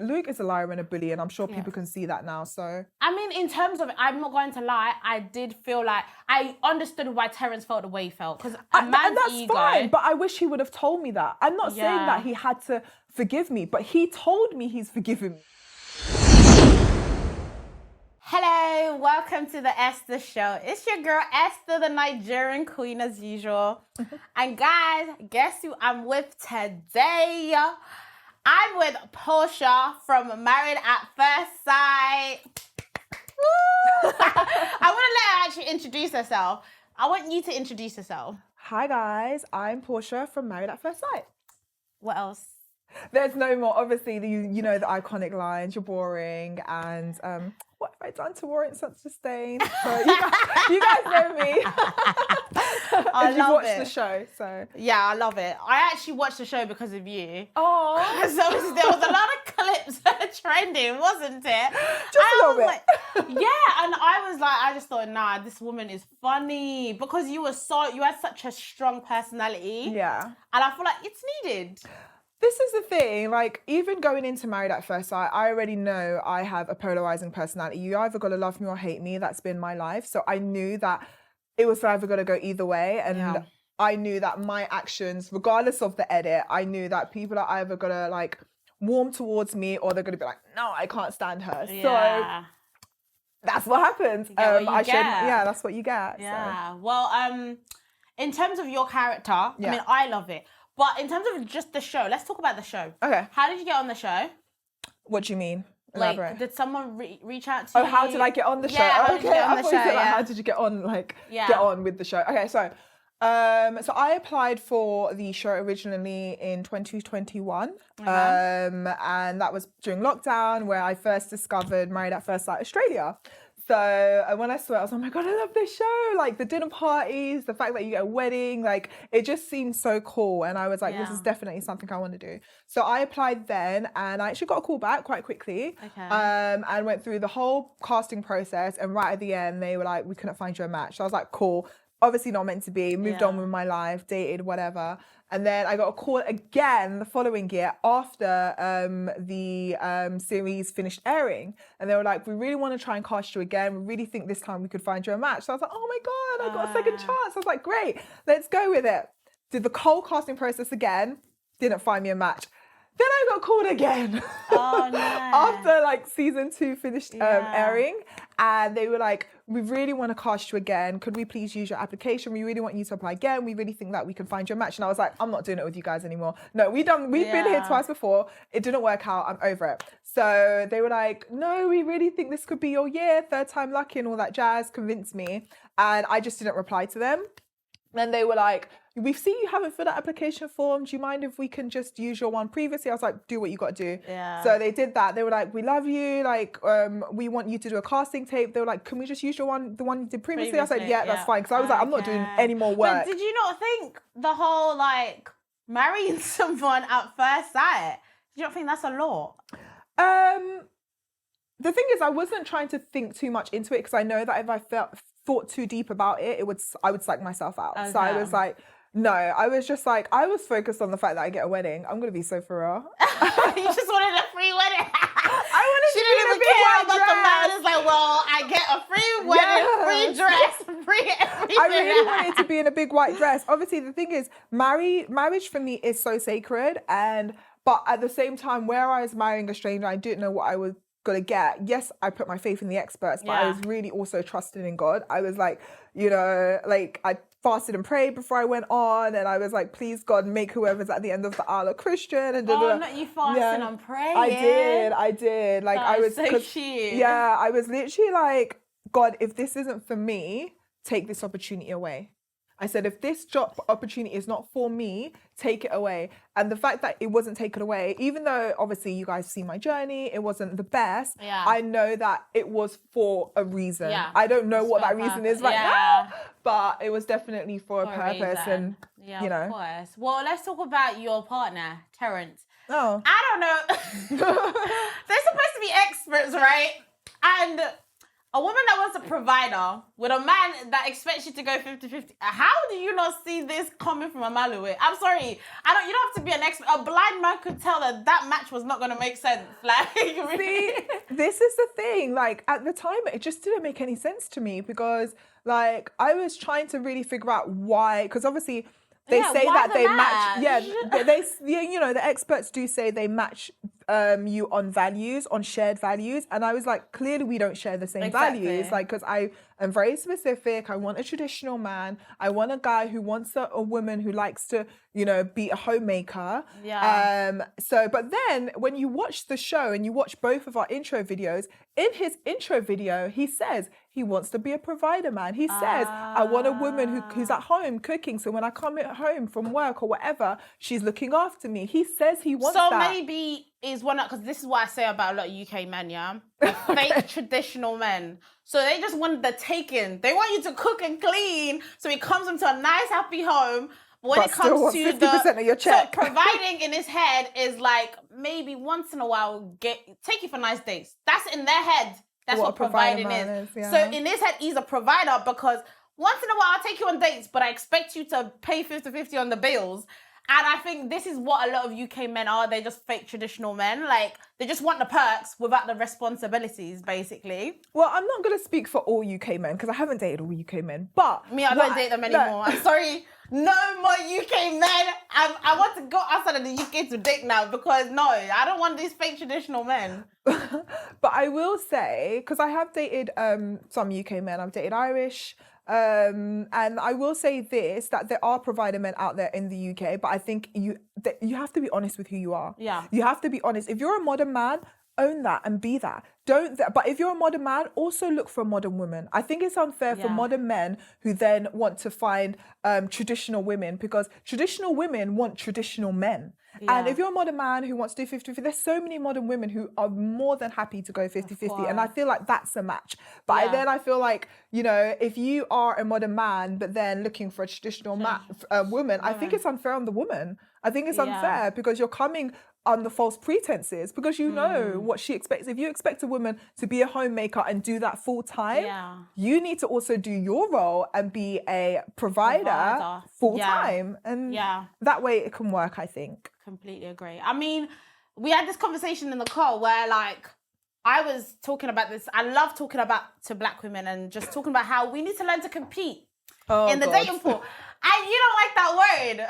Luke is a liar and a bully, and I'm sure people can see that now. So I mean, in terms of, I'm not going to lie, I did feel like I understood why Terence felt the way he felt, because and that's fine. But I wish he would have told me that. I'm not saying that he had to forgive me, but he told me he's forgiven me. Hello, welcome to the Esther Show. It's your girl Esther, the Nigerian queen, as usual. And guys, guess who I'm with today? I'm with Porscha from Married at First Sight. Woo! I want to let her actually introduce herself. I want you to introduce yourself. Hi guys, I'm Porscha from Married at First Sight. What else? There's no more. Obviously, you know the iconic lines. You're boring, and what have I done to warrant such disdain? So you guys know me. I love watched it. the show, so yeah, I love it. I actually watched the show because of you. Oh, So there was a lot of clips trending, wasn't it? Just a little bit. Like, yeah, and I was like, I just thought, nah, this woman is funny because you had such a strong personality. Yeah, and I feel like it's needed. This is the thing, like, even going into Married at First Sight, I already know I have a polarizing personality. You either got to love me or hate me. That's been my life. So I knew that it was either going to go either way. And I knew that my actions, regardless of the edit, I knew that people are either going to, like, warm towards me or they're going to be like, no, I can't stand her. Yeah. So that's what happens. That's what you get. Yeah. So. Well, in terms of your character, I mean, I love it. But in terms of just the show, let's talk about the show. Okay. How did you get on the show? What do you mean? Like, Elaborate. did someone reach out to you? Oh, how did I get on the show? How did you get on the show? How did you get on, get on with the show? Okay, so I applied for the show originally in 2021. And that was during lockdown where I first discovered Married at First Sight Australia. So when I saw it, I was like, oh my God, I love this show. Like the dinner parties, the fact that you get a wedding, like it just seemed so cool. And I was like, this is definitely something I want to do. So I applied then and I actually got a call back quite quickly. Okay. And went through the whole casting process. And right at the end, they were like, we couldn't find you a match. So I was like, cool. Obviously not meant to be, moved on with my life, dated, whatever. And then I got a call again the following year after the series finished airing. And they were like, we really want to try and cast you again. We really think this time we could find you a match. So I was like, oh my God, I got a second chance. I was like, great, let's go with it. Did the whole casting process again, didn't find me a match. Then I got called again. Oh, no. After like season 2 finished airing. And they were like, we really want to cast you again. Could we please use your application? We really want you to apply again. We really think that we can find you a match. And I was like, I'm not doing it with you guys anymore. No, we've been here twice before. It didn't work out. I'm over it. So they were like, no, we really think this could be your year. Third time lucky and all that jazz. Convinced me. And I just didn't reply to them. And they were like, we've seen you haven't filled out application form. Do you mind if we can just use your one previously? I was like, do what you got to do. Yeah. So they did that. They were like, we love you. Like, we want you to do a casting tape. They were like, can we just use your one, the one you did previously? I said, yeah, that's fine. Because I was like, I'm not doing any more work. But did you not think the whole, like, marrying someone at first sight, did you not think that's a lot? The thing is, I wasn't trying to think too much into it because I know that if I thought too deep about it, I would psych myself out. Okay. So I was like, no, I was just like, I was focused on the fact that I get a wedding. I'm going to be so for real. You just wanted a free wedding. She didn't even care about the man. It's like, well, I get a free wedding, free dress, free everything. I really wanted to be in a big white dress. Obviously, the thing is, marriage for me is so sacred. But at the same time, where I was marrying a stranger, I didn't know what I was going to get. Yes, I put my faith in the experts, but I was really also trusting in God. I was like, I fasted and prayed before I went on, and I was like, please God, make whoever's at the end of the aisle a Christian. And not you fasting and praying. I did. Like, that I was so cute. Yeah, I was literally like, God, if this isn't for me, take this opportunity away. I said, if this job opportunity is not for me, take it away. And the fact that it wasn't taken away, even though obviously you guys see my journey, it wasn't the best. Yeah. I know that it was for a reason. Yeah. I don't know what that reason is right now, but it was definitely for a purpose. And, of course. Well, let's talk about your partner, Terence. Oh. I don't know. They're supposed to be experts, right? And a woman that wants a provider with a man that expects you to go 50-50. How do you not see this coming from a mile away? I'm sorry. You don't have to be an expert. A blind man could tell that match was not going to make sense. Like, see, this is the thing. Like, at the time, it just didn't make any sense to me because, like, I was trying to really figure out why, because obviously they say that they match. Yeah, you know, the experts do say they match you on values, on shared values, and I was like, clearly we don't share the same values, like, because I am very specific. I want a traditional man. I want a guy who wants a woman who likes to, you know, be a homemaker. But then when you watch the show and you watch both of our intro videos, in his intro video he says he wants to be a provider man. He says, I want a woman who's at home cooking, so when I come home from work or whatever, she's looking after me. He says he wants that. So maybe is one, because this is what I say about a lot of UK men, yeah? Fake traditional men. So they just want the taking. They want you to cook and clean, so he comes into a nice, happy home. But when it comes to 50% of your check. So providing in his head is like, maybe once in a while, take you for nice dates. That's in their head. That's what providing is. Yeah. So in his head, he's a provider because once in a while, I'll take you on dates, but I expect you to pay 50-50 on the bills. And I think this is what a lot of UK men are. They're just fake traditional men. Like, they just want the perks without the responsibilities, basically. Well, I'm not going to speak for all UK men because I haven't dated all UK men. But I don't date them anymore. I'm sorry. No more UK men. I want to go outside of the UK to date now because, no, I don't want these fake traditional men. But I will say, because I have dated some UK men. I've dated Irish. And I will say this, that there are provider men out there in the UK, but I think you have to be honest with who you are. Yeah. You have to be honest. If you're a modern man, own that and be that. But if you're a modern man, also look for a modern woman. I think it's unfair for modern men who then want to find traditional women, because traditional women want traditional men. Yeah. And if you're a modern man who wants to do 50-50, there's so many modern women who are more than happy to go 50-50. And I feel like that's a match. But then I feel like, you know, if you are a modern man, but then looking for a traditional woman, I think it's unfair on the woman. I think it's unfair because you're coming under false pretenses, because you know what she expects. If you expect a woman to be a homemaker and do that full time, you need to also do your role and be a provider full time. And that way it can work, I think. Completely agree. I mean, we had this conversation in the car where, like, I was talking about this. I love talking to black women and just talking about how we need to learn to compete in the dating pool. And you don't like that word.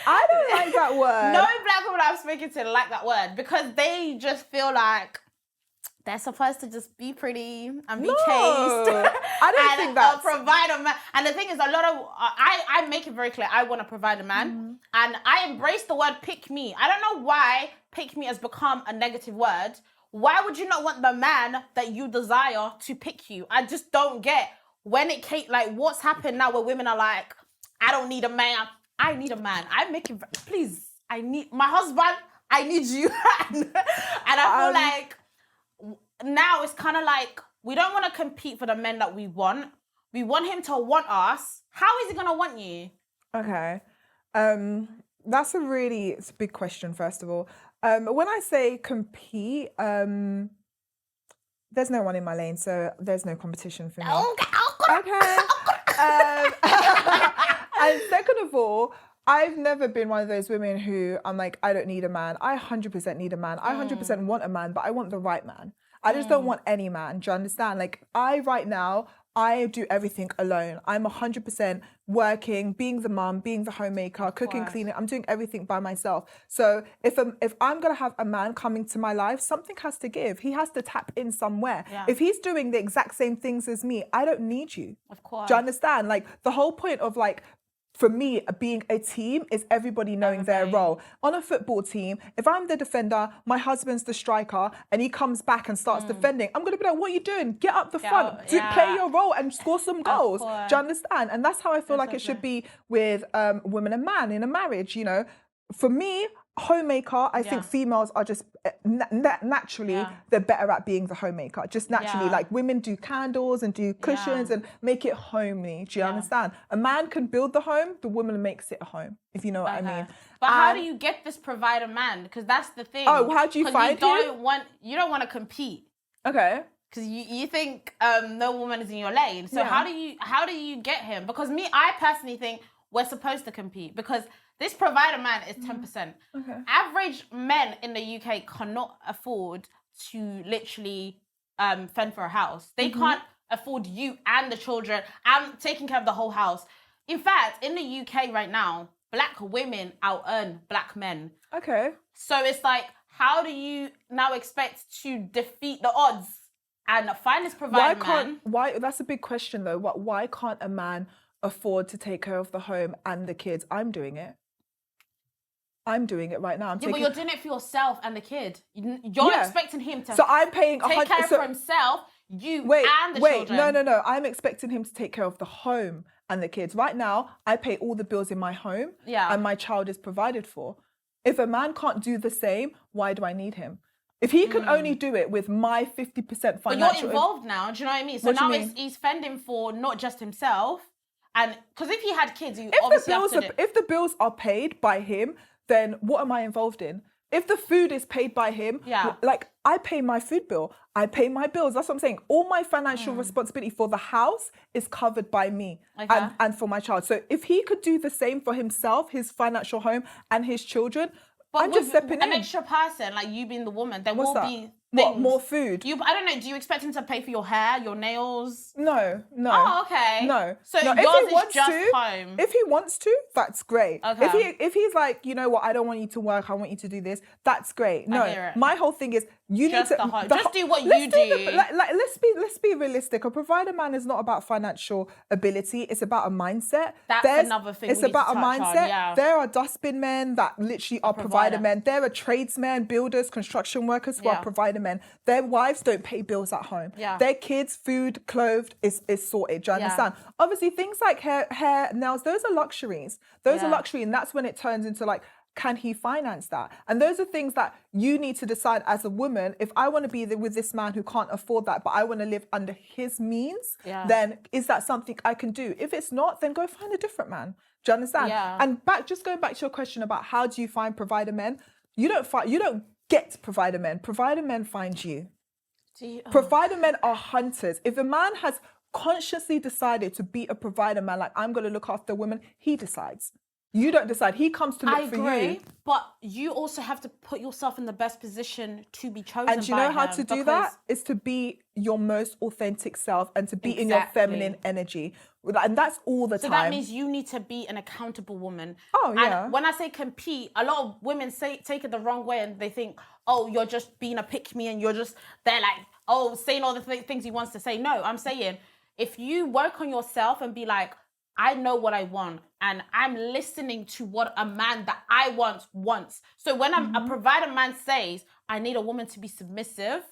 I don't like that word. No black women I'm speaking to like that word because they just feel like they're supposed to just be pretty and be chaste. I don't think that's... provide a man. And the thing is, a lot of... I make it very clear, I want to provide a man. And I embrace the word pick me. I don't know why pick me has become a negative word. Why would you not want the man that you desire to pick you? I just don't get when it came... Like, what's happened now where women are like, I don't need a man. I need a man. I make it... Please, I need... My husband, I need you. And I feel like... Now it's kind of like, we don't want to compete for the men that we want. We want him to want us. How is he going to want you? Okay. That's it's a big question, first of all. When I say compete, there's no one in my lane, so there's no competition for me. Okay. And second of all, I've never been one of those women who I'm like, I don't need a man. I 100% need a man. I 100% want a man, but I want the right man. I just don't want any man. Do you understand? Like, right now, I do everything alone. I'm 100% working, being the mum, being the homemaker, cooking, cleaning. I'm doing everything by myself. So if I'm going to have a man coming to my life, something has to give. He has to tap in somewhere. Yeah. If he's doing the exact same things as me, I don't need you. Of course. Do you understand? Like, the whole point of, like, for me, being a team is everybody knowing their role. On a football team, if I'm the defender, my husband's the striker, and he comes back and starts defending, I'm going to be like, what are you doing? Get up the front. Play your role and score some goals. Do you understand? And that's how I feel like it should be with women and man in a marriage, you know. For me, homemaker, I think females are just naturally they're better at being the homemaker, just naturally. Like, women do candles and do cushions and make it homely. Do you understand? A man can build the home, the woman makes it a home, if you know what I mean. But how do you get this provider man? Because that's the thing. Oh, how do you find him? You don't want to compete. Okay. Because you think no woman is in your lane. So how do you get him? Because I personally think we're supposed to compete, because this provider man is 10%. Okay. Average men in the UK cannot afford to literally fend for a house. They can't afford you and the children and taking care of the whole house. In fact, in the UK right now, black women out-earn black men. Okay. So it's like, how do you now expect to defeat the odds and find this provider man? Why? That's a big question though. Why can't a man afford to take care of the home and the kids? I'm doing it. I'm doing it right now. But you're doing it for yourself and the kid. You're expecting him to so I'm paying take care for himself, and the children. No. I'm expecting him to take care of the home and the kids. Right now, I pay all the bills in my home, and my child is provided for. If a man can't do the same, why do I need him? If he can only do it with my 50% financial... But you're involved now, do you know what I mean? So now he's fending for not just himself, and because if he had kids, if the bills are paid by him, then what am I involved in? If the food is paid by him, like I pay my food bill, I pay my bills. That's what I'm saying. All my financial responsibility for the house is covered by me and for my child. So if he could do the same for himself, his financial home and his children, I'm just stepping in. An extra person, like you being the woman, there will be What, more food? I don't know, do you expect him to pay for your hair, your nails? No. Oh, okay. No. So no, yours is just home. If he wants to, that's great. Okay. If he's like, you know what, I don't want you to work, I want you to do this, that's great. No, I hear it. my whole thing is you Just need to... the home. Just do what you do. Let's be realistic. A provider man is not about financial ability, it's about a mindset. That's another thing It's about a mindset. There are dustbin men that literally are provider men. There are tradesmen, builders, construction workers who are provider men. Their wives don't pay bills at home. Their kids' food, clothed is sorted. Do you understand? Obviously, things like hair, nails, those are luxuries. Those are luxury, and that's when it turns into like, can he finance that? And those are things that you need to decide as a woman. If I want to be with this man who can't afford that, but I want to live under his means, then is that something I can do? If it's not, then go find a different man. Do you understand? And just going back to your question about how do you find provider men? You don't get provider men. Provider men find you. Provider men are hunters. If a man has consciously decided to be a provider man, like I'm going to look after women, he decides. You don't decide. He comes to look for you. But you also have to put yourself in the best position to be chosen. And you know how to do that? Is to be your most authentic self and to be in your feminine energy. And that's all the time. So that means you need to be an accountable woman. Oh, yeah. And when I say compete, a lot of women take it the wrong way and they think, oh, you're just being a pick-me and they're like, oh, saying all the things he wants to say. No, I'm saying if you work on yourself and be like, I know what I want and I'm listening to what a man that I want wants. So when a provider man says, I need a woman to be submissive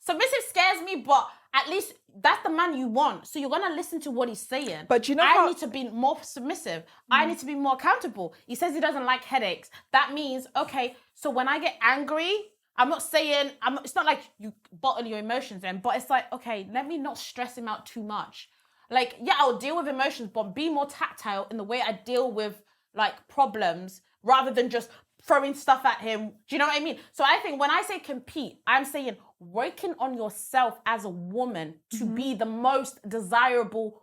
scares me, but at least that's the man you want. So you're going to listen to what he's saying. But you know I need to be more submissive. I need to be more accountable. He says he doesn't like headaches. That means, okay, so when I get angry, I'm not saying, it's not like you bottle your emotions in, but it's like, okay, let me not stress him out too much. Like, yeah, I'll deal with emotions, but be more tactile in the way I deal with, like, problems rather than just throwing stuff at him. Do you know what I mean? So I think when I say compete, I'm saying working on yourself as a woman to be the most desirable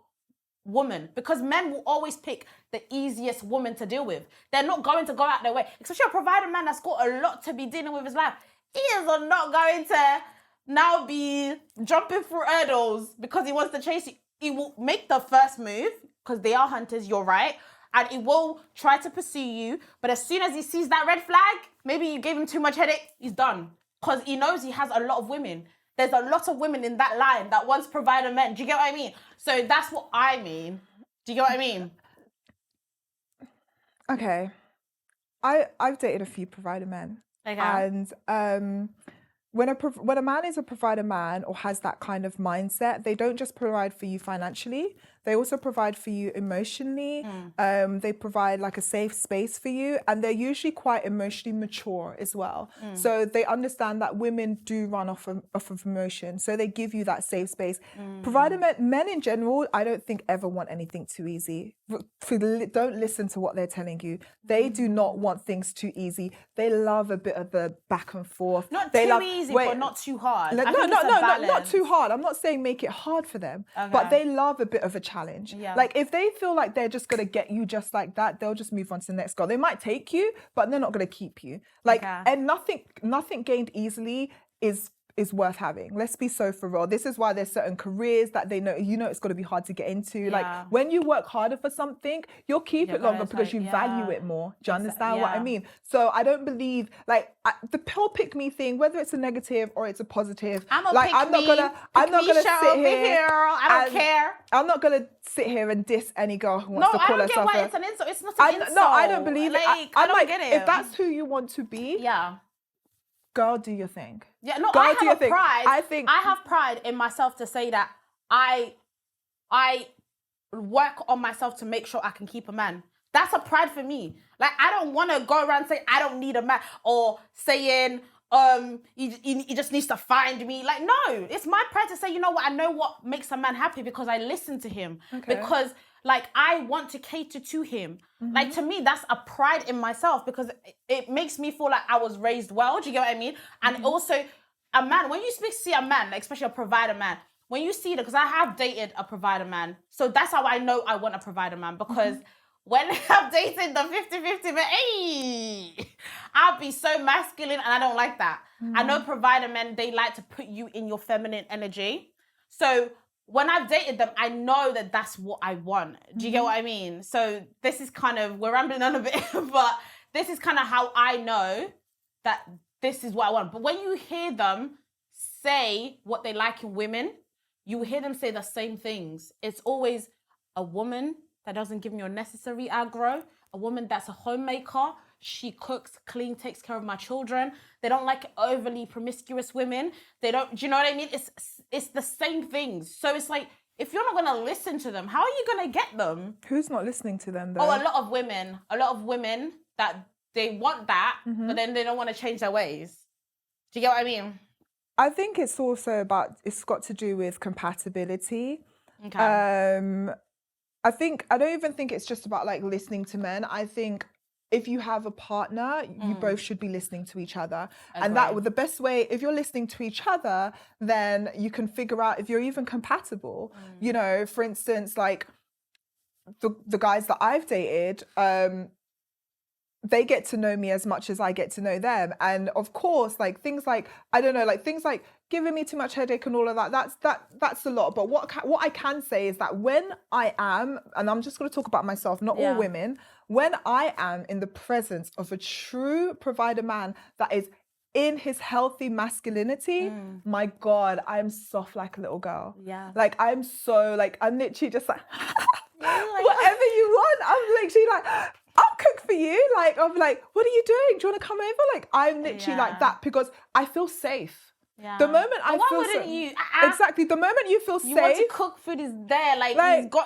woman, because men will always pick the easiest woman to deal with. They're not going to go out their way, especially a provider man that's got a lot to be dealing with his life. He is not going to now be jumping through hurdles because he wants to chase you. He will make the first move because they are hunters, you're right. And he will try to pursue you. But as soon as he sees that red flag, maybe you gave him too much headache, he's done. Because he knows he has a lot of women. There's a lot of women in that line that wants provider men. Do you get what I mean? So that's what I mean. Do you get what I mean? Okay. I've dated a few provider men. Okay. And when a man is a provider man or has that kind of mindset, they don't just provide for you financially, They also provide for you emotionally. They provide like a safe space for you, and they're usually quite emotionally mature as well. So they understand that women do run off of emotion. So they give you that safe space. Provider men in general, I don't think ever want anything too easy. Don't listen to what they're telling you. They do not want things too easy. They love a bit of the back and forth. Not they too easy, but not too hard. Not too hard. I'm not saying make it hard for them, but they love a bit of a challenge. Yeah. Like if they feel like they're just gonna get you just like that, they'll just move on to the next girl. They might take you, but they're not gonna keep you. Like, and nothing gained easily is worth having. Let's be so for real. This is why there's certain careers that they know, it's going to be hard to get into. Like when you work harder for something, you'll keep it longer because you value it more. Do you understand what I mean? So I don't believe the whole pick me thing, whether it's a negative or it's a positive. I'm not gonna sit here. I don't care. I'm not gonna sit here and diss any girl who wants to call herself. No, I don't get why it's an insult. It's not an insult. No, I don't believe it. I don't get it. If that's who you want to be, girl, do your thing. Yeah, no, girl, I have pride. I have pride in myself to say that I work on myself to make sure I can keep a man. That's a pride for me. Like, I don't want to go around saying I don't need a man or saying he just needs to find me. Like, no, it's my pride to say, you know what, I know what makes a man happy because I listen to him. Because like I want to cater to him. Like, to me, that's a pride in myself because it makes me feel like I was raised well. Do you get what I mean? And also, a man, when you see a man, like especially a provider man, when you see that, because I have dated a provider man, so that's how I know I want a provider man, because when I've dated the 50-50 man, hey, I'll be so masculine and I don't like that. I know provider men, they like to put you in your feminine energy. So when I've dated them, I know that that's what I want. Do you get what I mean? So this is kind of, we're rambling on a bit, but this is kind of how I know that this is what I want. But when you hear them say what they like in women, you hear them say the same things. It's always a woman that doesn't give me your necessary aggro, a woman that's a homemaker, she cooks, clean, takes care of my children. They don't like overly promiscuous women. They don't, do you know what I mean? It's the same things. So it's like, if you're not going to listen to them, how are you going to get them? Who's not listening to them though? Oh, a lot of women that they want that, but then they don't want to change their ways. Do you get what I mean? I think it's also it's got to do with compatibility. Okay. I don't even think it's just about like listening to men. I think if you have a partner, you both should be listening to each other. Agreed. And that the best way, if you're listening to each other, then you can figure out if you're even compatible. You know, for instance, like the guys that I've dated, they get to know me as much as I get to know them. And of course, like things like, I don't know, like things like giving me too much headache and all of that, that's a lot. But what I can say is that when I am, and I'm just going to talk about myself, not all women, when I am in the presence of a true provider man that is in his healthy masculinity, my God, I'm soft like a little girl. Yeah. Like I'm literally just like, whatever you want. I'm literally like, I'll cook for you. Like, I'm like, what are you doing? Do you want to come over? Like, I'm literally like that because I feel safe. Yeah. The moment I feel wouldn't you? Exactly. The moment you feel safe. You want to cook, food is there. Like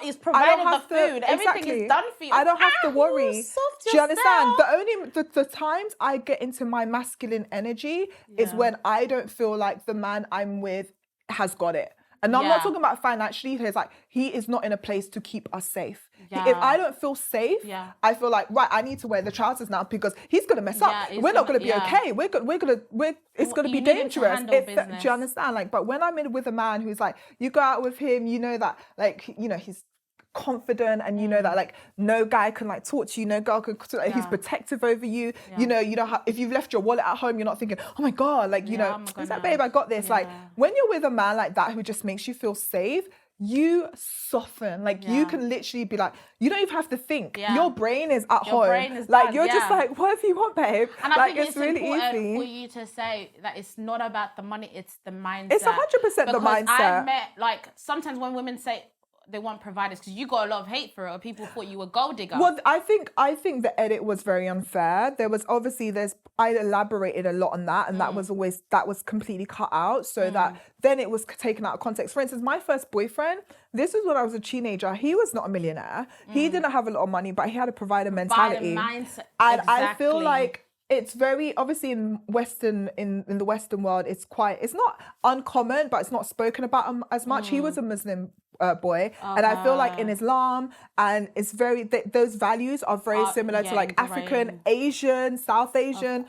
he's provided the food. Everything is done for you. I don't have to worry. Do you understand? The times I get into my masculine energy is when I don't feel like the man I'm with has got it. And I'm not talking about financially. He's like, he is not in a place to keep us safe. Yeah. If I don't feel safe, I feel like, right, I need to wear the trousers now because he's gonna mess up. We're not gonna be okay. It's gonna be dangerous. Do you understand? Like, but when I'm in with a man who's like, you go out with him, you know that, like, you know, he's confident and you know that like no guy can like talk to you, no girl can like, he's protective over you. You know how if you've left your wallet at home, you're not thinking, oh my God, like, you know, he's like, babe, I got this. Like when you're with a man like that who just makes you feel safe, you soften. Like you can literally be like, you don't even have to think. Your brain is at home. Like you're just like, whatever you want, babe. And I like think it's really easy for you to say that it's not about the money, it's the mindset. It's 100% the mindset. I met, like, sometimes when women say, they want providers because you got a lot of hate for it, or people thought you were a gold digger? Well, I think the edit was very unfair. There was obviously I elaborated a lot on that, and that was completely cut out, so that then it was taken out of context. For instance, my first boyfriend, this was when I was a teenager. He was not a millionaire. He didn't have a lot of money, but he had a provider mentality. Mindset. And exactly. I feel like it's very obviously in the Western world. It's not uncommon, but it's not spoken about as much. He was a Muslim boy, and I feel like in Islam, and it's very those values are very similar to like African, Asian, South Asian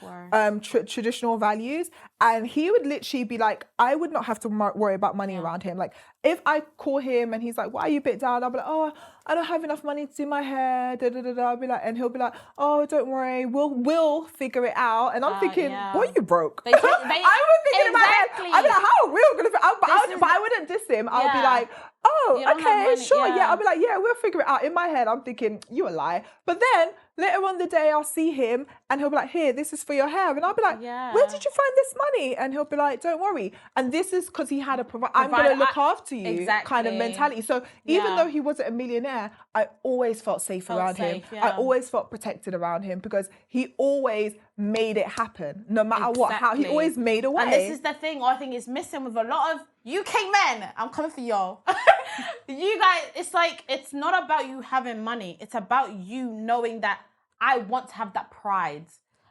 traditional values. And he would literally be like, I would not have to worry about money around him. Like if I call him and he's like, why are you a bit down? I'll be like, oh, I don't have enough money to do my hair. Da, da, da, da. I'll be like, and he'll be like, oh, don't worry, we'll figure it out. And I'm thinking, boy, you broke. I would think in my head, I'd be like, how are we gonna? But I wouldn't diss him. I would be like, oh, okay, sure, yeah. I'll be like, yeah, we'll figure it out. In my head, I'm thinking, you a lie. But then later on the day, I'll see him and he'll be like, here, this is for your hair. And I'll be like, where did you find this money? And he'll be like, don't worry. And this is because he had I'm going to look after you kind of mentality. So even though he wasn't a millionaire, I always felt safe around him. I always felt protected around him because he always made it happen. No matter what, how he always made a way. And this is the thing I think is missing with a lot of UK men. I'm coming for y'all. You guys, it's like, it's not about you having money. It's about you knowing that I want to have that pride.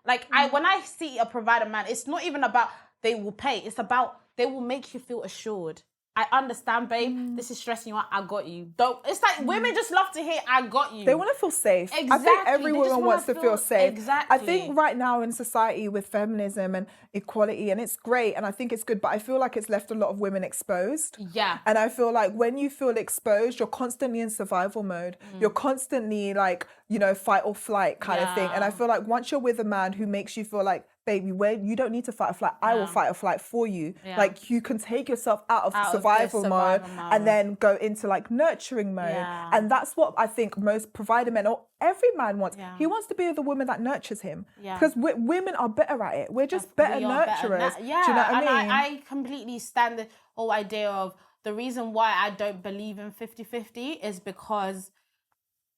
Like when I see a provider man, it's not even about they will pay. It's about they will make you feel assured. I understand, babe. This is stressing you out. I got you. Don't. It's like women just love to hear, I got you. They want to feel safe. Exactly. I think every woman wants to feel safe. Exactly. I think right now in society with feminism and equality, and it's great, and I think it's good, but I feel like it's left a lot of women exposed. Yeah. And I feel like when you feel exposed, you're constantly in survival mode. You're constantly like, fight or flight kind of thing. And I feel like once you're with a man who makes you feel like, baby, you don't need to fight or flight. I will fight or flight for you. Yeah. Like you can take yourself out of survival mode and then go into like nurturing mode. Yeah. And that's what I think most provider men or every man wants. Yeah. He wants to be the woman that nurtures him. Yeah. Because women are better at it. We're just better nurturers. Do you know what I mean? I completely stand the whole idea of the reason why I don't believe in 50-50 is because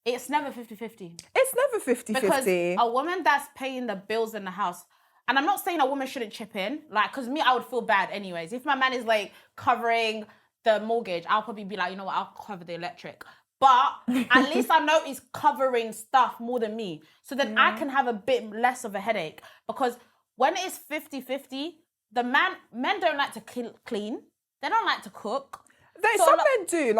it's never 50-50. It's never 50-50. Because a woman that's paying the bills in the house, and I'm not saying a woman shouldn't chip in, like, because me, I would feel bad anyways. If my man is like covering the mortgage, I'll probably be like, you know what, I'll cover the electric. But at least I know he's covering stuff more than me. So then I can have a bit less of a headache. Because when it's 50-50, men don't like to clean. They don't like to cook. Some men do,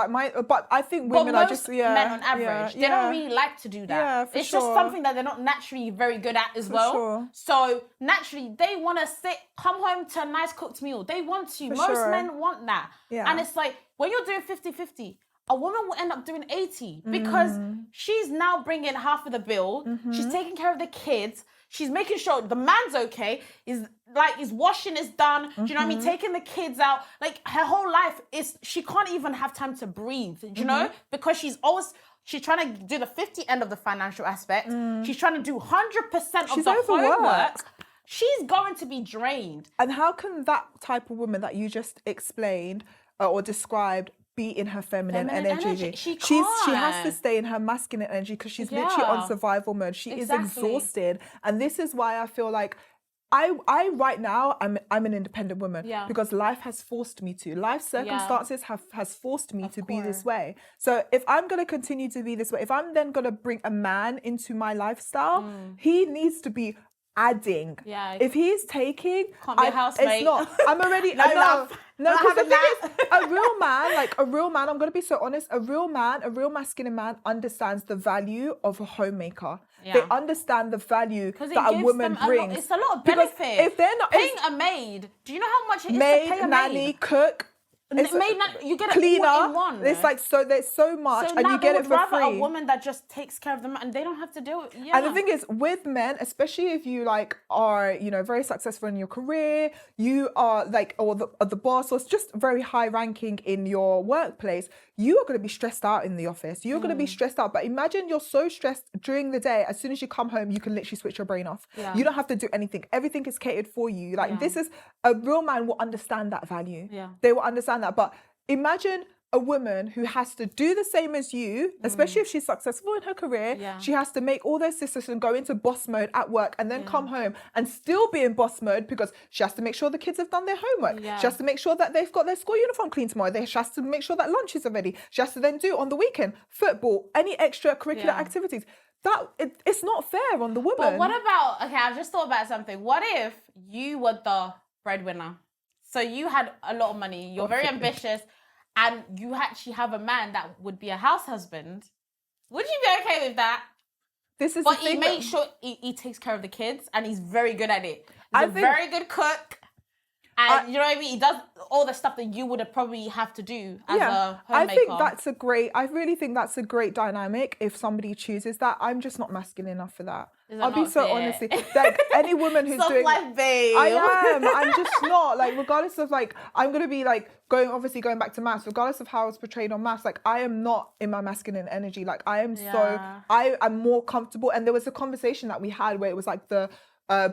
but I think women are just men on average, they don't really like to do that. Yeah, it's just something that they're not naturally very good at as well. Sure. So naturally, they want to come home to a nice cooked meal. They want to. Most men want that. Yeah. And it's like when you're doing 50-50, a woman will end up doing 80 because she's now bringing half of the bill. She's taking care of the kids. She's making sure the man's okay. His washing is done. Do you know what I mean? Taking the kids out. Like her whole life she can't even have time to breathe. Do you know? Because she's trying to do the 50 end of the financial aspect. She's trying to do 100% of the homework. She's going to be drained. And how can that type of woman that you just explained or described be in her feminine energy? She has to stay in her masculine energy because she's literally on survival mode. She is exhausted. And this is why I feel like I right now I'm an independent woman because life has forced me to. Life circumstances has forced me to be this way. So if I'm going to continue to be this way, if I'm then going to bring a man into my lifestyle, he needs to be adding. Yeah. If he's taking, can't be a housemate. It's not. I'm already No, because the thing is, a real man, I'm going to be so honest, a real masculine man understands the value of a homemaker. Yeah. They understand the value that a woman brings. It's a lot of benefit. If they're not paying a maid, do you know how much it is to pay a maid? Nanny, cook. You get it cleaner, all in one. It's like there's so much, and you get it for free. A woman that just takes care of them, and they don't have to do it. Yeah. And the thing is, with men, especially if you are very successful in your career, you are or the boss, or just very high ranking in your workplace, you are going to be stressed out in the office. You're going to be stressed out. But imagine you're so stressed during the day. As soon as you come home, you can literally switch your brain off. Yeah. You don't have to do anything. Everything is catered for you. This is a real man will understand that value. Yeah. They will understand that. But imagine a woman who has to do the same as you, especially if she's successful in her career. Yeah. She has to make all those decisions and go into boss mode at work and then come home and still be in boss mode because she has to make sure the kids have done their homework. Yeah. She has to make sure that they've got their school uniform clean tomorrow. She has to make sure that lunches are ready. She has to then do on the weekend football, any extracurricular activities. It's not fair on the woman. But what about, okay, I've just thought about something. What if you were the breadwinner? So you had a lot of money, you're very ambitious, and you actually have a man that would be a house husband. Would you be okay with that? This is but the thing he makes sure he takes care of the kids, and he's very good at it. He's a very good cook. And you know what I mean? He does all the stuff that you would have probably have to do as a homemaker. I really think that's a great dynamic if somebody chooses that. I'm just not masculine enough for that. I'll be so honestly, like any woman who's doing life, babe. I am. I'm just not like, regardless of like, I'm gonna be like going back to MAFS, regardless of how I was portrayed on MAFS. Like I am not in my masculine energy. Like I am I'm more comfortable. And there was a conversation that we had where it was like the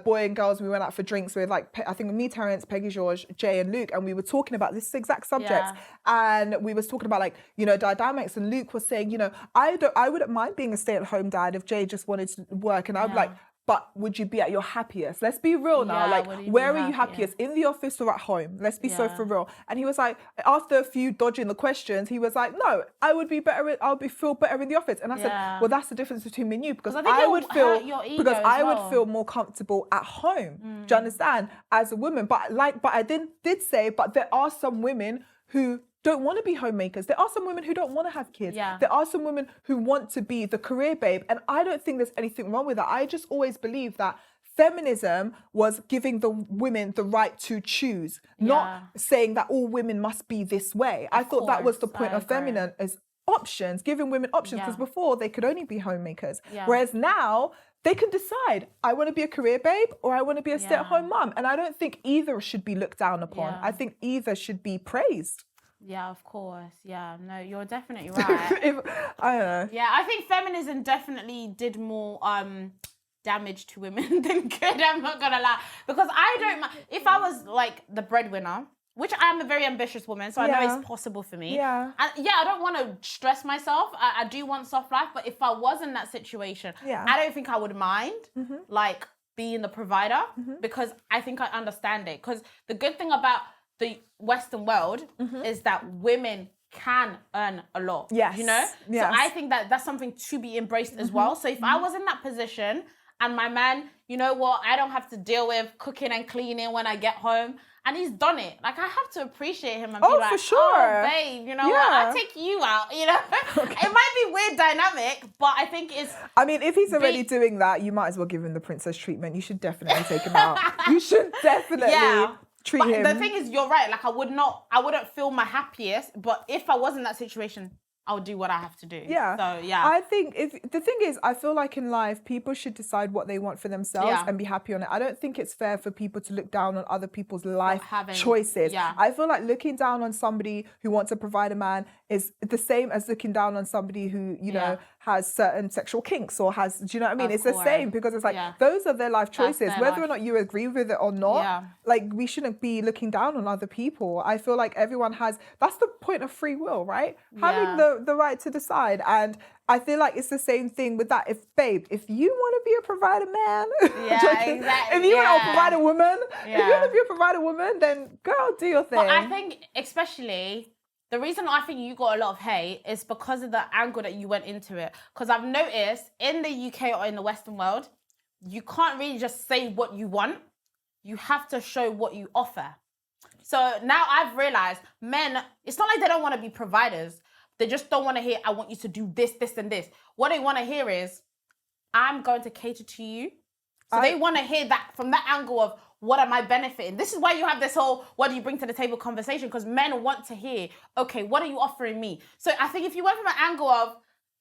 boy and girls, we went out for drinks with like, I think me, Terence, Peggy, George, Jay and Luke, and we were talking about this exact subject. And we was talking about like, you know, dynamics, and Luke was saying, you know, I wouldn't mind being a stay-at-home dad if Jay just wanted to work. And I'd be like, but would you be at your happiest? Let's be real now. Like, where are you happiest? In the office or at home? Let's be so for real. And he was like, after a few dodging the questions, he was like, no, I would be better. Feel better in the office. And I said, well, that's the difference between me and you, because I would feel more comfortable at home. Do you understand? As a woman, but I did say, but there are some women who don't want to be homemakers. There are some women who don't want to have kids. There are some women who want to be the career babe. And I don't think there's anything wrong with that. I just always believe that feminism was giving the women the right to choose, not saying that all women must be this way. I thought that was the point of feminism, is options, giving women options, because before they could only be homemakers. Whereas now they can decide, I want to be a career babe or I want to be a stay-at-home mom. And I don't think either should be looked down upon. I think either should be praised. Yeah, of course. Yeah, no, you're definitely right. I don't know. Yeah, I think feminism definitely did more damage to women than good. I'm not gonna lie, because I don't mind if I was like the breadwinner, which I am a very ambitious woman, so I know it's possible for me. And I don't want to stress myself. I do want soft life, but if I was in that situation, I don't think I would mind like being the provider, because I think I understand it. Because the good thing about the Western world is that women can earn a lot. You know? So I think that that's something to be embraced as well. So if I was in that position and my man, you know what, I don't have to deal with cooking and cleaning when I get home, and he's done it, like I have to appreciate him and be like, for sure. Oh, babe, you know what, I'll take you out, you know? It might be weird dynamic, but I think it's... I mean, if he's already doing that, you might as well give him the princess treatment. You should definitely take him out. You should definitely... treat him. The thing is, you're right. Like I wouldn't feel my happiest, but if I was in that situation, I would do what I have to do. So I think the thing is, I feel like in life, people should decide what they want for themselves and be happy on it. I don't think it's fair for people to look down on other people's life choices. I feel like looking down on somebody who wants to provide a man is the same as looking down on somebody who, you know, has certain sexual kinks or has, do you know what I mean? It's the same, because it's like, those are their life choices. Whether or not you agree with it or not, like we shouldn't be looking down on other people. I feel like everyone has, that's the point of free will, right? Having the right to decide. And I feel like it's the same thing with that. If you want to be a provider man, exactly. If you want to provide a woman, if you want to be a provider woman, then girl, do your thing. But I think especially... the reason I think you got a lot of hate is because of the angle that you went into it. Because I've noticed in the UK or in the Western world, you can't really just say what you want. You have to show what you offer. So now I've realized men, it's not like they don't want to be providers. They just don't want to hear, I want you to do this, this, and this. What they want to hear is, I'm going to cater to you. So they want to hear that from that angle of, what am I benefiting? This is why you have this whole, what do you bring to the table conversation? Because men want to hear, okay, what are you offering me? So I think if you went from an angle of,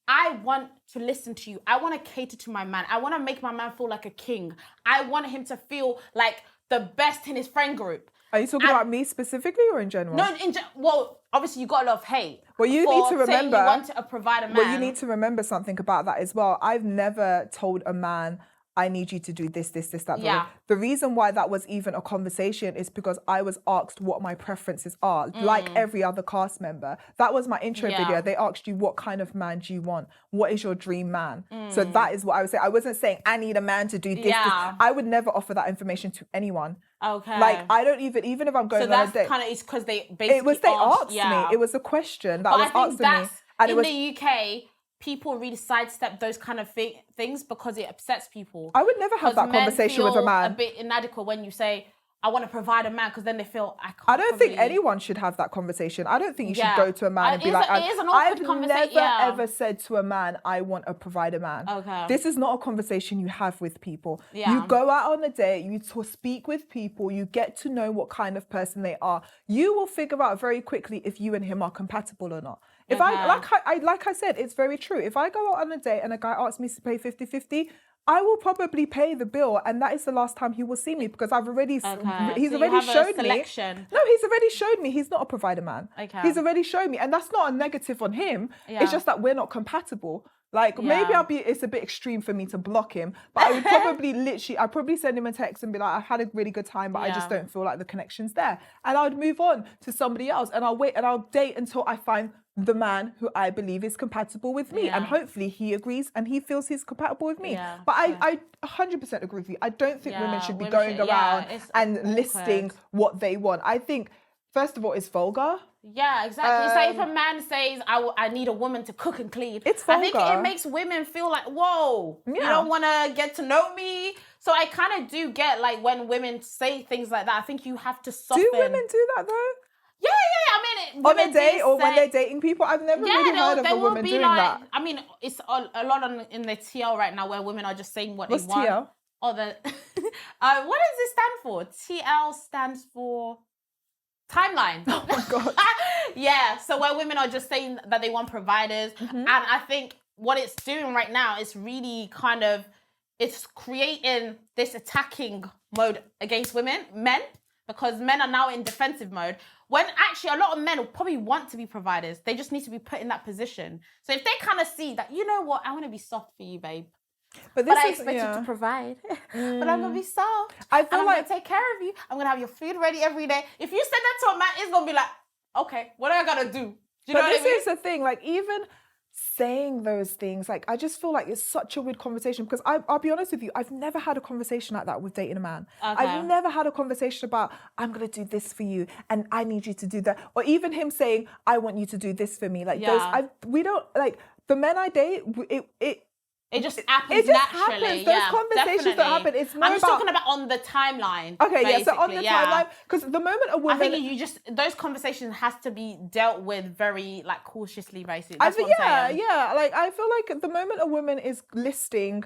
I want to listen to you. I want to cater to my man. I want to make my man feel like a king. I want him to feel like the best in his friend group. Are you talking about me specifically or in general? No, well, obviously you got a lot of hate. Well, you need to remember. You want to provide a man. Well, you need to remember something about that as well. I've never told a man, I need you to do this, this, this, that. Yeah. The reason why that was even a conversation is because I was asked what my preferences are, like every other cast member. That was my intro video. They asked you, what kind of man do you want? What is your dream man? So that is what I was saying. I wasn't saying, I need a man to do this, this. I would never offer that information to anyone. Okay. Like, I don't even if I'm going on a date. So that's kind of, it's because they basically asked me. It was a question that was asked of me. And in the UK, people really sidestep those kind of things because it upsets people. I would never have that conversation with a man. A bit inadequate when you say, I want to provide a man, because then they feel I don't think anyone should have that conversation. I don't think you should go to a man and be like, I've never ever said to a man, I want a provider man. Okay. This is not a conversation you have with people. You go out on a date, you speak with people, you get to know what kind of person they are. You will figure out very quickly if you and him are compatible or not. If like I said, it's very true. If I go out on a date and a guy asks me to pay 50-50, I will probably pay the bill, and that is the last time he will see me, because I've already he's already showed me. No, he's already showed me he's not a provider man. Okay. He's already shown me, and that's not a negative on him. It's just that we're not compatible. Like maybe it's a bit extreme for me to block him, but I would probably I'd probably send him a text and be like, I've had a really good time, but I just don't feel like the connection's there. And I would move on to somebody else, and I'll wait and I'll date until I find the man who I believe is compatible with me. And hopefully he agrees and he feels he's compatible with me. But I 100% agree with you. I don't think women should be going around and listing what they want. I think, first of all, it's vulgar. Yeah, exactly. So if a man says, I need a woman to cook and clean, it's vulgar. I think it makes women feel like, whoa, you don't want to get to know me. So I kind of do get, like, when women say things like that, I think you have to soften. Do women do that though? Yeah. I mean, on a date or when they're dating people, I've never really heard of a woman doing that. I mean, it's a lot in the TL right now where women are just saying what they want. What's TL? Or what does it stand for? TL stands for timeline. Oh my God. Yeah. So where women are just saying that they want providers, and I think what it's doing right now is really kind of, it's creating this attacking mode against men, because men are now in defensive mode. When actually a lot of men will probably want to be providers. They just need to be put in that position. So if they kind of see that, you know what, I want to be soft for you, babe. But I expect you to provide. But I'm going to be soft. I'm going to take care of you. I'm going to have your food ready every day. If you said that to a man, it's going to be like, okay, what do I got to do? Do you know what I mean? But this is the thing, like, even saying those things, like, I just feel like it's such a weird conversation, because I'll be honest with you, I've never had a conversation like that with dating a man. I've never had a conversation about, I'm going to do this for you and I need you to do that. Or even him saying, I want you to do this for me. Like, we don't, like, the men I date, it just happens naturally. Those conversations that happen. It's more I'm just talking about on the timeline. Okay, basically. So on the timeline, because the moment a woman, I think those conversations has to be dealt with very, like, cautiously, basically. Like, I feel like the moment a woman is listing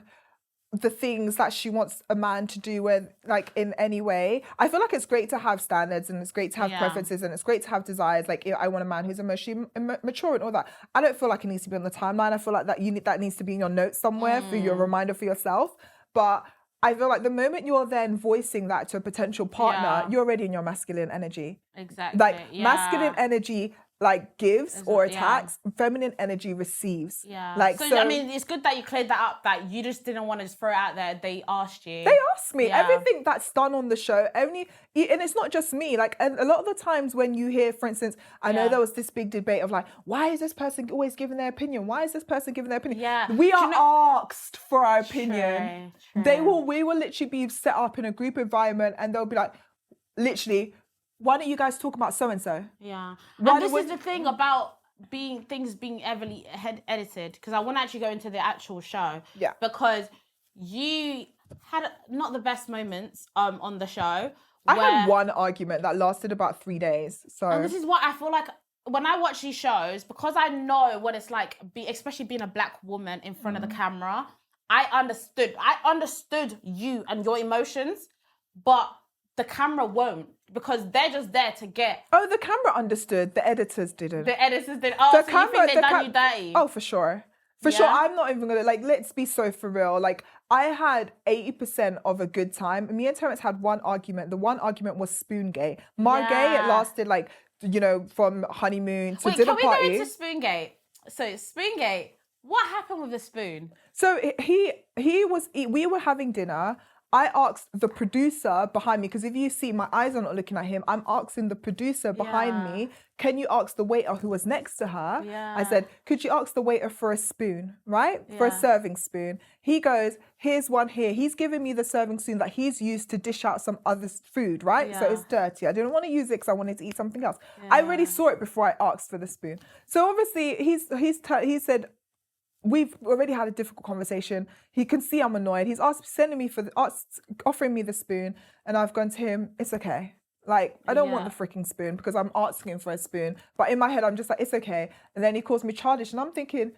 the things that she wants a man to do with, like, in any way, I feel like it's great to have standards and it's great to have preferences and it's great to have desires. Like, I want a man who's emotionally mature and all that. I don't feel like it needs to be on the timeline. I feel like that needs to be in your notes somewhere for your reminder for yourself. But I feel like the moment you're then voicing that to a potential partner, you're already in your masculine energy. Exactly. Like, masculine energy, like, gives or attacks, feminine energy receives. Yeah. Like, so I mean, it's good that you cleared that up, that you just didn't want to just throw it out there. They asked you. They asked me. Everything that's done on the show, and it's not just me. Like, and a lot of the times when you hear, for instance, I know there was this big debate of, like, why is this person always giving their opinion? Why is this person giving their opinion? Yeah. We are asked for our opinion. True. We will literally be set up in a group environment and they'll be like, literally, why don't you guys talk about so-and-so? Yeah. And this is the thing about things being heavily edited, because I want to actually go into the actual show. Yeah. Because you had not the best moments on the show. I had one argument that lasted about 3 days. And this is what I feel like when I watch these shows, because I know what it's like, especially being a black woman in front of the camera, I understood you and your emotions, but the camera won't, because they're just there to get. Oh, the camera understood. The editors didn't. The editors didn't. Oh, so you think they done you dirty? Oh, for sure. For sure. I'm not even going to, like, let's be so for real. Like, I had 80% of a good time. Me and Terrence had one argument. The one argument was Spoongate. Margate, it lasted, like, you know, from honeymoon to dinner party. Can we go into Spoongate? So Spoongate, What happened with the spoon? So we were having dinner. I asked the producer behind me, because if you see, my eyes are not looking at him. I'm asking the producer behind me, can you ask the waiter who was next to her? Yeah. I said, could you ask the waiter for a spoon, right? For a serving spoon. He goes, here's one here. He's giving me the serving spoon that he's used to dish out some other food, right? So it's dirty. I didn't want to use it because I wanted to eat something else. I already saw it before I asked for the spoon. So obviously he said, we've already had a difficult conversation. He can see I'm annoyed. He's offering me the spoon, and I've gone to him, it's okay. Like, I don't want the freaking spoon because I'm asking for a spoon. But in my head, I'm just like, it's okay. And then he calls me childish, and I'm thinking,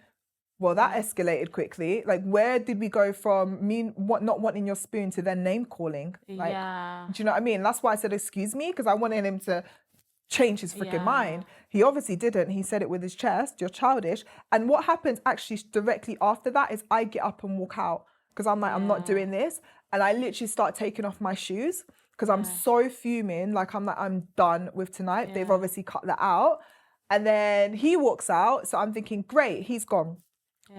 well, that escalated quickly. Like, where did we go from me not wanting your spoon to then name calling? Like, do you know what I mean? That's why I said, excuse me, because I wanted him to change his freaking mind. He obviously didn't. He said it with his chest, you're childish. And what happens actually directly after that is I get up and walk out because I'm like, I'm not doing this. And I literally start taking off my shoes because I'm so fuming. Like, I'm done with tonight. They've obviously cut that out. And then he walks out. So I'm thinking, great, he's gone.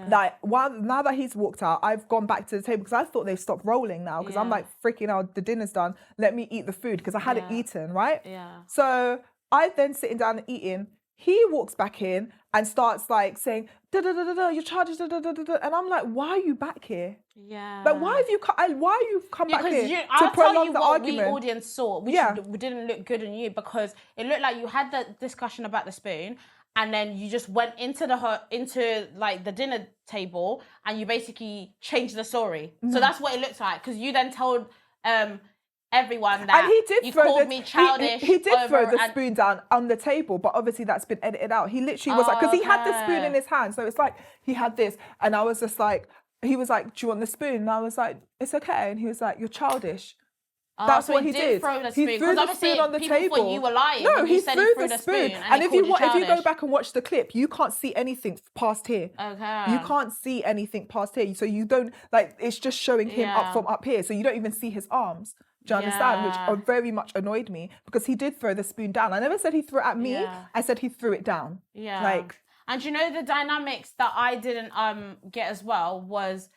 Like, now that he's walked out, I've gone back to the table because I thought they've stopped rolling now, because I'm like, freaking out, the dinner's done. Let me eat the food because I hadn't eaten, right? So I then sitting down and eating. He walks back in and starts like saying, da da da da da, you're charged, da da da da da. And I'm like, why are you back here? Like, why have you come back here to prolong the argument? What we audience saw, which didn't look good on you, because it looked like you had the discussion about the spoon, and then you just went into the dinner table and you basically changed the story. So that's what it looks like, because you then told everyone that you called me childish. He did throw the spoon down on the table, but obviously that's been edited out. He literally was like, because he had the spoon in his hand, so it's like he had this, and I was just like, he was like, do you want the spoon? And I was like, it's okay. And he was like, you're childish. That's what he did. He threw the spoon on the table. Thought you were lying. No, he threw the spoon. And if you go back and watch the clip, you can't see anything past here. Okay. You can't see anything past here. So you don't, like, it's just showing him up here. So you don't even see his arms. Do you understand? Which very much annoyed me, because he did throw the spoon down. I never said he threw it at me. I said he threw it down. Like, and you know, the dynamics that I didn't get as well was,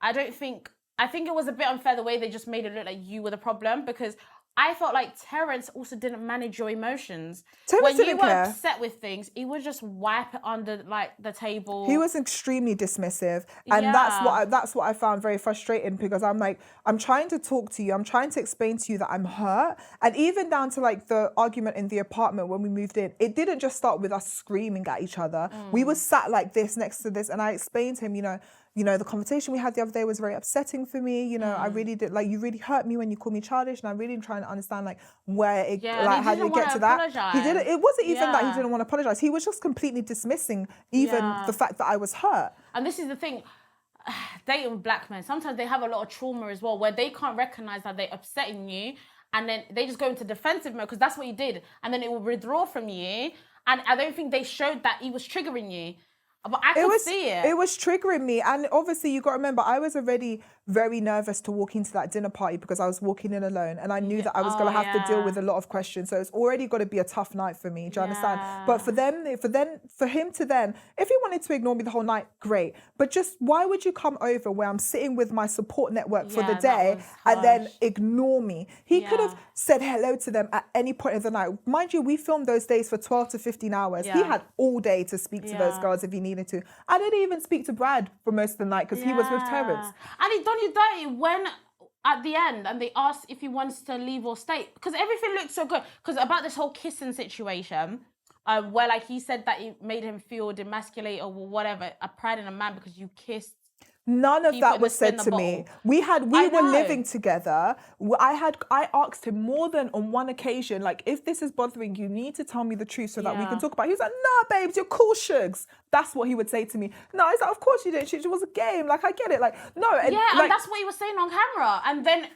I think it was a bit unfair the way they just made it look like you were the problem, because I felt like Terrence also didn't manage your emotions. Terrence when you were upset with things, he would just wipe it under like the table. He was extremely dismissive, and that's what I found very frustrating, because I'm like, I'm trying to talk to you, I'm trying to explain to you that I'm hurt, and even down to like the argument in the apartment when we moved in, it didn't just start with us screaming at each other. We were sat like this next to this, and I explained to him, you know, the conversation we had the other day was very upsetting for me. You know, I really did, like, you really hurt me when you called me childish, and I'm really trying to understand, like, where it, like, how did it get to that? He didn't, it wasn't even that he didn't want to apologize. He was just completely dismissing even the fact that I was hurt. And this is the thing, dating black men, sometimes they have a lot of trauma as well, where they can't recognize that they're upsetting you, and then they just go into defensive mode, because that's what you did, and then it will withdraw from you. And I don't think they showed that he was triggering you. But I could see it. It was triggering me. And obviously, you got to remember, I was already very nervous to walk into that dinner party, because I was walking in alone, and I knew that I was going to have to deal with a lot of questions. So it's already got to be a tough night for me. Do you understand? But for him to then, if he wanted to ignore me the whole night, great. But just, why would you come over where I'm sitting with my support network for the day and then ignore me? He could have said hello to them at any point of the night. Mind you, we filmed those days for 12 to 15 hours. He had all day to speak to those girls if he needed to. I didn't even speak to Brad for most of the night, because he was with Terrence. And he done you dirty when at the end, and they asked if he wants to leave or stay, because everything looked so good. Because about this whole kissing situation, where like he said that it made him feel demasculated or whatever, a pride in a man because you kissed. None of that was said to me. We were living together. I asked him more than on one occasion, like, if this is bothering you, you need to tell me the truth so that we can talk about it. He was like, nah, babes, you're cool, shugs. That's what he would say to me. No, he's like, of course you didn't. It was a game. Like, I get it. Like, no. And, and that's what he was saying on camera. And then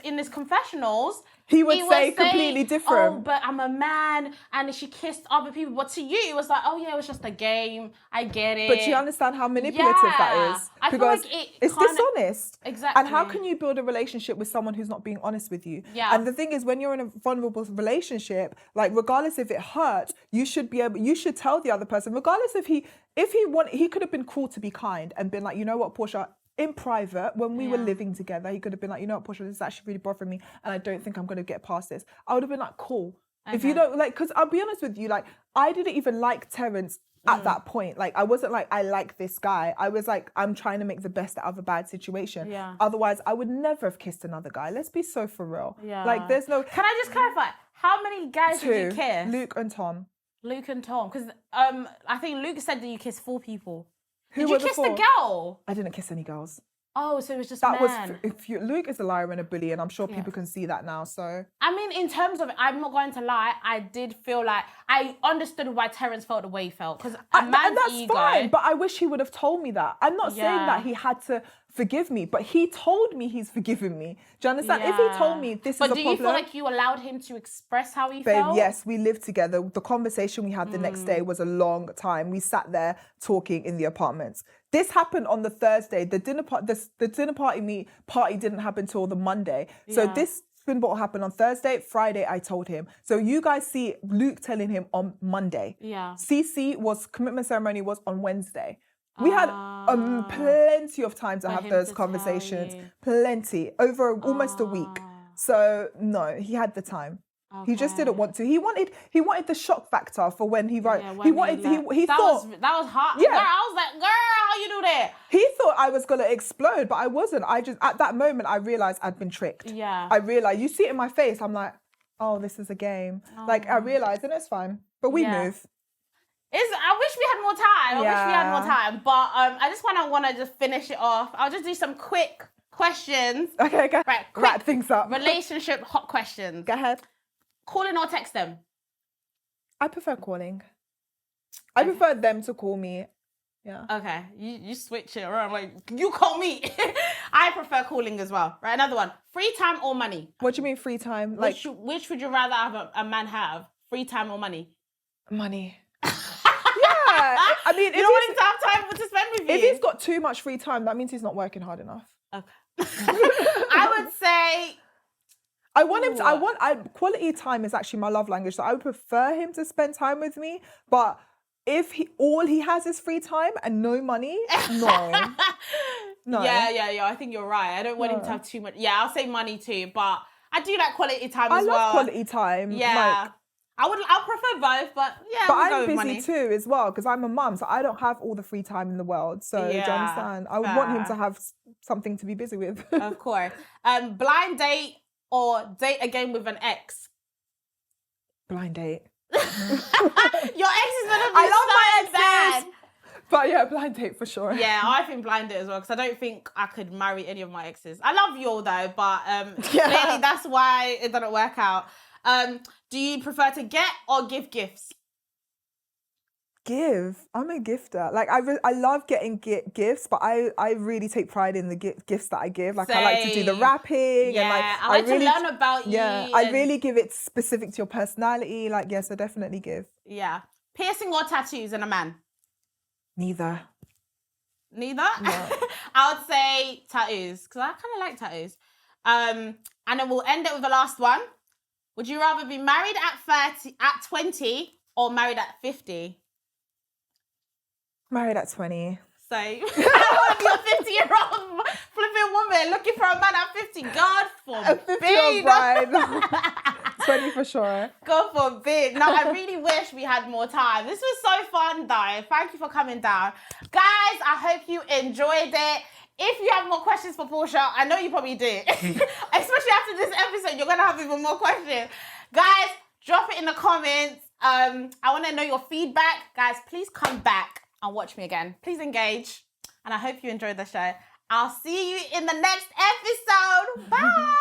in his confessionals, he would say completely different. Oh, but I'm a man, and she kissed other people. But to you, it was like, oh yeah, it was just a game. I get it. But do you understand how manipulative that is? I feel like it's dishonest. Exactly. And how can you build a relationship with someone who's not being honest with you? Yeah. And the thing is, when you're in a vulnerable relationship, like regardless if it hurts, you should tell the other person, regardless if he could have been cool to be kind and been like, you know what, Porscha, in private, when we were living together, he could have been like, you know what, Porscha, this is actually really bothering me and I don't think I'm going to get past this. I would have been like, cool. Okay. If you don't like, because I'll be honest with you, like, I didn't even like Terrence at that point. Like, I wasn't like, I like this guy. I was like, I'm trying to make the best out of a bad situation. Yeah. Otherwise, I would never have kissed another guy. Let's be so for real. Yeah. Like, there's no... Can I just clarify? How many guys did you kiss? Luke and Tom. Luke and Tom. Because I think Luke said that you kissed 4 people. Did you kiss the girl? I didn't kiss any girls. Oh, so it was just that men. Luke is a liar and a bully, and I'm sure people can see that now. So I mean, in terms of it, I'm not going to lie. I did feel like I understood why Terrence felt the way he felt because and that's fine. But I wish he would have told me that. I'm not saying that he had to forgive me, but he told me he's forgiven me. Do you understand? If he told me this is a problem... But do you feel like you allowed him to express how he felt? Yes, we lived together. The conversation we had the next day was a long time. We sat there talking in the apartments. This happened on the Thursday. The dinner party didn't happen till the Monday. So this spin bottle happened on Thursday. Friday, I told him. So you guys see Luke telling him on Monday. Yeah. Commitment ceremony was on Wednesday. We had plenty of time to have those conversations. Plenty. Over almost a week. So, no, he had the time. Okay. He just didn't want to. He wanted the shock factor for when he he thought that was hot. Yeah. Girl, I was like, girl, how you do that? He thought I was gonna explode, but I wasn't. I just at that moment I realized I'd been tricked. Yeah. I realized, you see it in my face. I'm like, oh, this is a game. Like I realized, and it's fine. But we move. I wish we had more time. But I just want to just finish it off. I'll just do some quick questions. Okay, go. Right, wrap things up. Relationship hot questions. Go ahead. Calling or text them? I prefer calling. I prefer them to call me. Yeah. Okay. You switch it around. Like, you call me. I prefer calling as well. Right, another one. Free time or money? What do you mean free time? Like, which would you rather have a man have? Free time or money? Money. I mean, you don't want him to have time to spend with you. If he's got too much free time, that means he's not working hard enough. Okay. I would say I want him to. Quality time is actually my love language, so I would prefer him to spend time with me. But if all he has is free time and no money, no. No. Yeah. I think you're right. I don't want him to have too much. Yeah, I'll say money too, but I do like quality time as well. I love quality time. Yeah. I'll prefer both, but yeah. But I'm busy too as well because I'm a mum, so I don't have all the free time in the world. So do you understand? I would want him to have something to be busy with. Of course. Blind date or date again with an ex? Blind date. Your ex is gonna be so bad. But yeah, blind date for sure. Yeah, I think blind date as well because I don't think I could marry any of my exes. I love you all though, but clearly that's why it doesn't work out. Do you prefer to get or give gifts? Give. I'm a gifter. Like I love getting gifts, but I really take pride in the gifts that I give. Like I like to do the wrapping and like I like to learn about you. Yeah, I really give it specific to your personality. Like yes, I definitely give. Yeah. Piercing or tattoos in a man? Neither? No. I would say tattoos because I kind of like tattoos. And then we'll end it with the last one. Would you rather be married at 20 or married at 50? Married at 20. So, I want to be a 50-year-old flipping woman looking for a man at 50. God forbid. A 50-year-old bride. 20 for sure. God forbid. No, I really wish we had more time. This was so fun, though. Thank you for coming down. Guys, I hope you enjoyed it. If you have more questions for Porscha, I know you probably do. Especially after this episode, you're going to have even more questions. Guys, drop it in the comments. I want to know your feedback. Guys, please come back and watch me again. Please engage. And I hope you enjoyed the show. I'll see you in the next episode. Bye.